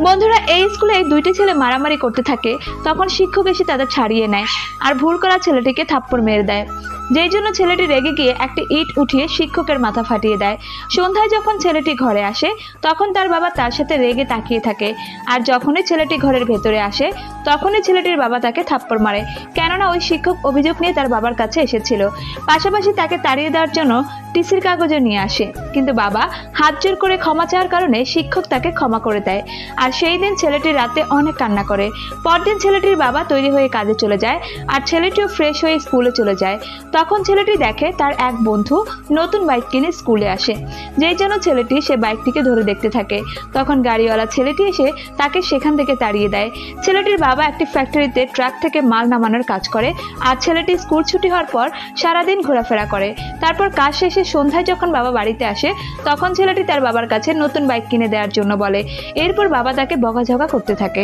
বন্ধুরা, এই স্কুলে দুইটি ছেলে মারামারি করতে থাকে। তখন শিক্ষক এসে তাদের ছাড়িয়ে নেয় আর ভুল করা ছেলেটিকে থাপ্পড় মেরে দেয়, যেই জন্য ছেলেটি রেগে গিয়ে একটি ইট উঠিয়ে শিক্ষকের মাথা ফাটিয়ে দেয়। সন্ধ্যায় যখন ছেলেটি ঘরে আসে তখন তার বাবা তার সাথে রেগে তাকিয়ে থাকে, আর যখনই ছেলেটি ঘরের ভেতরে আসে তখনই ছেলেটির বাবা তাকে থাপ্পড় মারে, কেননা ওই শিক্ষক অভিযোগ নিয়ে তার বাবার কাছে এসেছিল। পাশাপাশি তাকে তাড়িয়ে দেওয়ার জন্য টিসির কাগজও নিয়ে আসে, কিন্তু বাবা হাত জোর করে ক্ষমা চাওয়ার কারণে শিক্ষক তাকে ক্ষমা করে দেয়। আর সেই দিন ছেলেটি রাতে অনেক কান্না করে। পরদিন ছেলেটির বাবা তৈরি হয়ে কাজে চলে যায়, আর ছেলেটিও ফ্রেশ হয়ে স্কুলে চলে যায়। তখন ছেলেটি দেখে তার এক বন্ধু নতুন বাইক কিনে স্কুলে আসে, যেই জন্য ছেলেটি সে বাইকটিকে ধরে দেখতে থাকে। তখন গাড়িওয়ালা ছেলেটি এসে তাকে সেখান থেকে তাড়িয়ে দেয়। ছেলেটির বাবা একটি ফ্যাক্টরিতে ট্রাক থেকে মাল নামানোর কাজ করে, আর ছেলেটি স্কুল ছুটি হওয়ার পর সারাদিন ঘোরাফেরা করে। তারপর কাজ শেষে সন্ধ্যায় যখন বাবা বাড়িতে আসে তখন ছেলেটি তার বাবার কাছে নতুন বাইক কিনে দেওয়ার জন্য বলে। এরপর বাবা তাকে বকাঝকা করতে থাকে।